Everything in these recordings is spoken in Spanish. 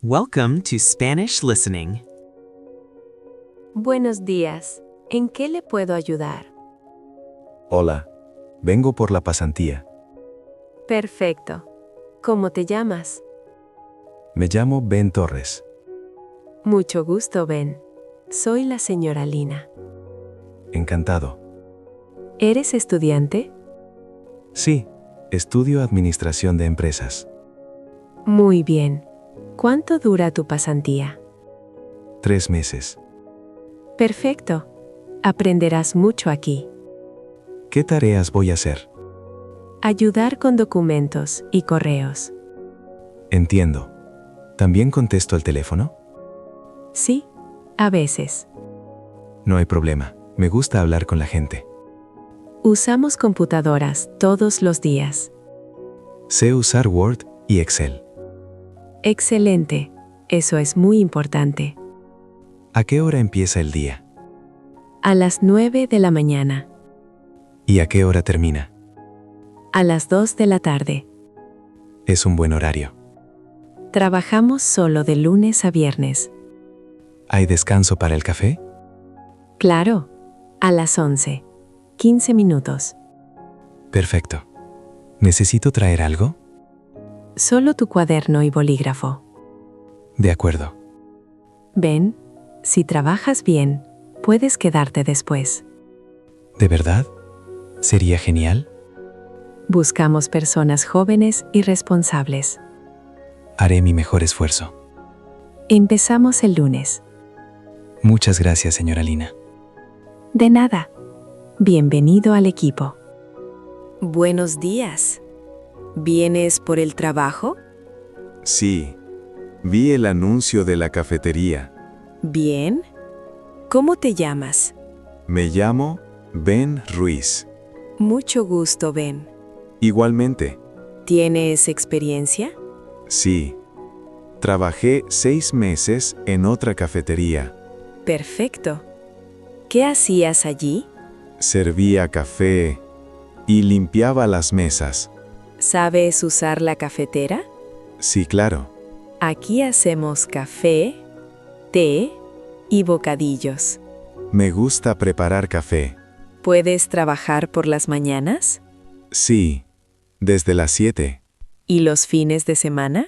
Welcome to Spanish Listening. Buenos días. ¿En qué le puedo ayudar? Hola, vengo por la pasantía. Perfecto. ¿Cómo te llamas? Me llamo Ben Torres. Mucho gusto, Ben. Soy la señora Lina. Encantado. ¿Eres estudiante? Sí, estudio Administración de Empresas. Muy bien. ¿Cuánto dura tu pasantía? 3 meses. Perfecto. Aprenderás mucho aquí. ¿Qué tareas voy a hacer? Ayudar con documentos y correos. Entiendo. ¿También contesto el teléfono? Sí, a veces. No hay problema. Me gusta hablar con la gente. Usamos computadoras todos los días. Sé usar Word y Excel. Excelente. Eso es muy importante. ¿A qué hora empieza el día? A las 9 de la mañana. ¿Y a qué hora termina? A las 2 de la tarde. Es un buen horario. Trabajamos solo de lunes a viernes. ¿Hay descanso para el café? Claro, a las 11. 15 minutos. Perfecto. ¿Necesito traer algo? Solo tu cuaderno y bolígrafo. De acuerdo. Ven, si trabajas bien, puedes quedarte después. ¿De verdad? ¿Sería genial? Buscamos personas jóvenes y responsables. Haré mi mejor esfuerzo. Empezamos el lunes. Muchas gracias, señora Lina. De nada. Bienvenido al equipo. Buenos días. ¿Vienes por el trabajo? Sí, vi el anuncio de la cafetería. Bien. ¿Cómo te llamas? Me llamo Ben Ruiz. Mucho gusto, Ben. Igualmente, ¿Tienes experiencia? sí. Trabajé 6 meses en otra cafetería. Perfecto. ¿Qué hacías allí? Servía café y limpiaba las mesas. ¿Sabes usar la cafetera? Sí, claro. Aquí hacemos café, té y bocadillos. Me gusta preparar café. ¿Puedes trabajar por las mañanas? Sí, desde las 7. ¿Y los fines de semana?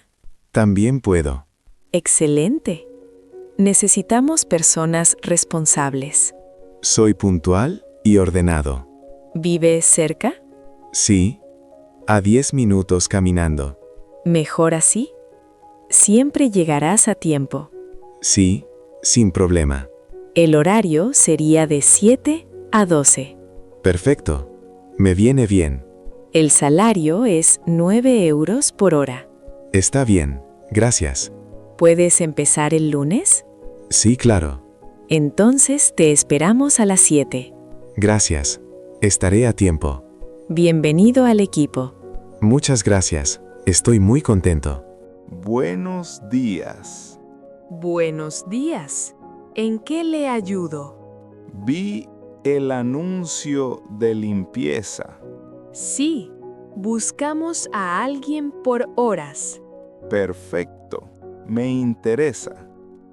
También puedo. Excelente. Necesitamos personas responsables. Soy puntual y ordenado. ¿Vives cerca? Sí, a 10 minutos caminando. Mejor así. Siempre llegarás a tiempo. Sí, sin problema. El horario sería de 7 a 12. Perfecto. Me viene bien. El salario es 9 euros por hora. Está bien, gracias. ¿Puedes empezar el lunes? Sí, claro. Entonces te esperamos a las 7. Gracias. Estaré a tiempo. Bienvenido al equipo. Muchas gracias. Estoy muy contento. Buenos días. Buenos días. ¿En qué le ayudo? Vi el anuncio de limpieza. Sí, buscamos a alguien por horas. Perfecto. Me interesa.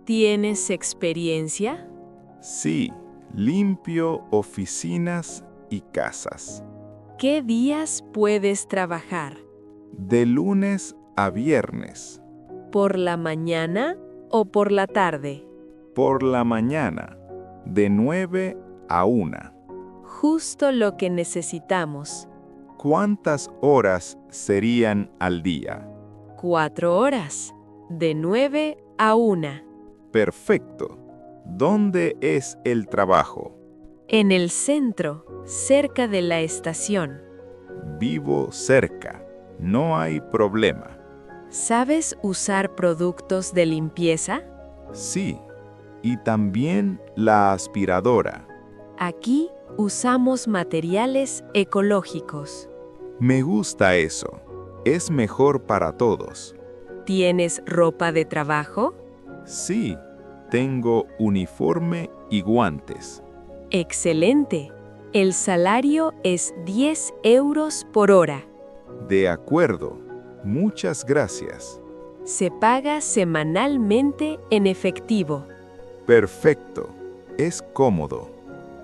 ¿Tienes experiencia? Sí, limpio oficinas y casas. ¿Qué días puedes trabajar? De lunes a viernes. ¿Por la mañana o por la tarde? Por la mañana. De 9 a 1. Justo lo que necesitamos. ¿Cuántas horas serían al día? 4 horas. De 9 a 1. Perfecto. ¿Dónde es el trabajo? En el centro, cerca de la estación. Vivo cerca. No hay problema. ¿Sabes usar productos de limpieza? Sí. Y también la aspiradora. Aquí usamos materiales ecológicos. Me gusta eso. Es mejor para todos. ¿Tienes ropa de trabajo? Sí. Tengo uniforme y guantes. Excelente. El salario es 10 euros por hora. De acuerdo. Muchas gracias. Se paga semanalmente en efectivo. Perfecto. Es cómodo.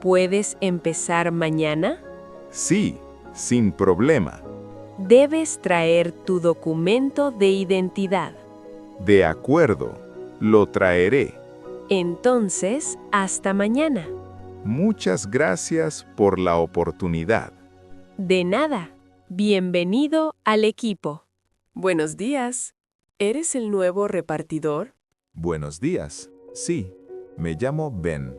¿Puedes empezar mañana? Sí, sin problema. Debes traer tu documento de identidad. De acuerdo. Lo traeré. Entonces, hasta mañana. Muchas gracias por la oportunidad. De nada. Bienvenido al equipo. Buenos días. ¿Eres el nuevo repartidor? Buenos días. Sí, me llamo Ben.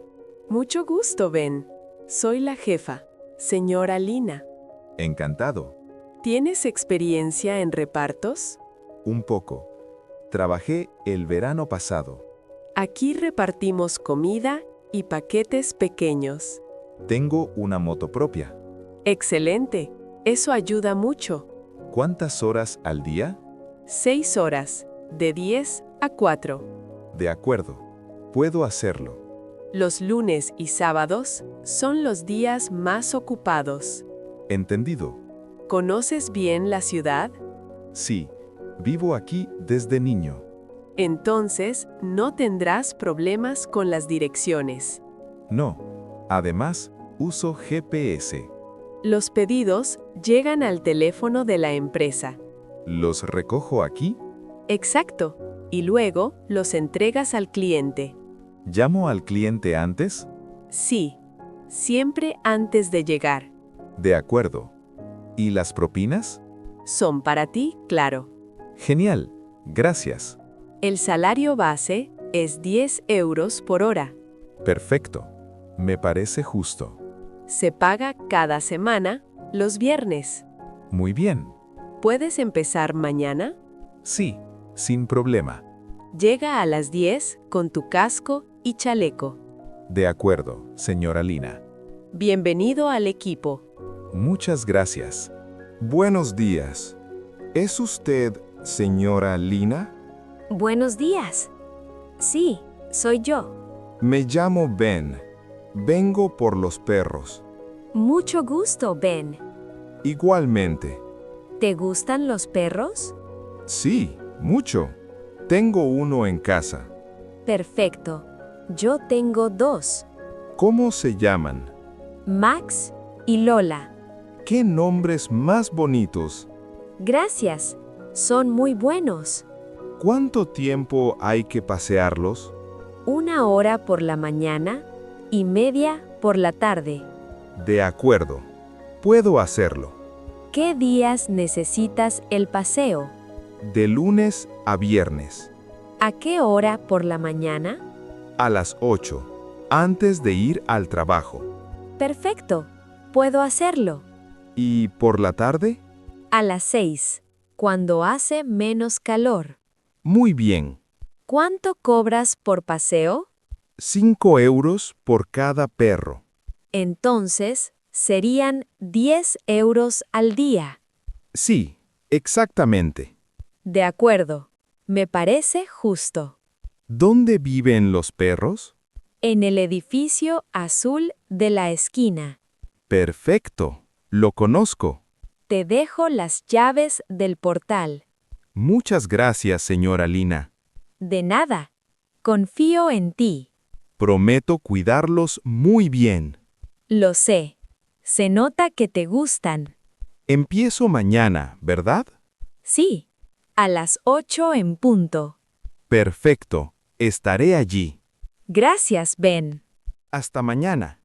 Mucho gusto, Ben. Soy la jefa, señora Lina. Encantado. ¿Tienes experiencia en repartos? Un poco. Trabajé el verano pasado. Aquí repartimos comida y paquetes pequeños. Tengo una moto propia. Excelente. Eso ayuda mucho. ¿Cuántas horas al día? 6 horas, de 10 a 4. De acuerdo. Puedo hacerlo. Los lunes y sábados son los días más ocupados. Entendido. ¿Conoces bien la ciudad? Sí, vivo aquí desde niño. Entonces, no tendrás problemas con las direcciones. No. Además, uso GPS. Los pedidos llegan al teléfono de la empresa. ¿Los recojo aquí? Exacto. Y luego los entregas al cliente. ¿Llamo al cliente antes? Sí. Siempre antes de llegar. De acuerdo. ¿Y las propinas? Son para ti, claro. Genial. Gracias. El salario base es 10 euros por hora. Perfecto. Me parece justo. Se paga cada semana, los viernes. Muy bien. ¿Puedes empezar mañana? Sí, sin problema. Llega a las 10 con tu casco y chaleco. De acuerdo, señora Lina. Bienvenido al equipo. Muchas gracias. Buenos días. ¿Es usted señora Lina? Buenos días. Sí, soy yo. Me llamo Ben. Vengo por los perros. Mucho gusto, Ben. Igualmente. ¿Te gustan los perros? Sí, mucho. Tengo uno en casa. Perfecto. Yo tengo 2, ¿Cómo se llaman? Max y Lola. ¿Qué nombres más bonitos? Gracias. Son muy buenos. ¿Cuánto tiempo hay que pasearlos? 1 hora por la mañana y media por la tarde. De acuerdo. Puedo hacerlo. ¿Qué días necesitas el paseo? De lunes a viernes. ¿A qué hora por la mañana? A las 8. Antes de ir al trabajo. Perfecto. Puedo hacerlo. ¿Y por la tarde? A las 6, cuando hace menos calor. Muy bien. ¿Cuánto cobras por paseo? 5 euros por cada perro. Entonces, serían 10 euros al día. Sí, exactamente. De acuerdo. Me parece justo. ¿Dónde viven los perros? En el edificio azul de la esquina. Perfecto. Lo conozco. Te dejo las llaves del portal. Muchas gracias, señora Lina. De nada. Confío en ti. Prometo cuidarlos muy bien. Lo sé. Se nota que te gustan. Empiezo mañana, ¿verdad? Sí. A las 8 en punto. Perfecto. Estaré allí. Gracias, Ben. Hasta mañana.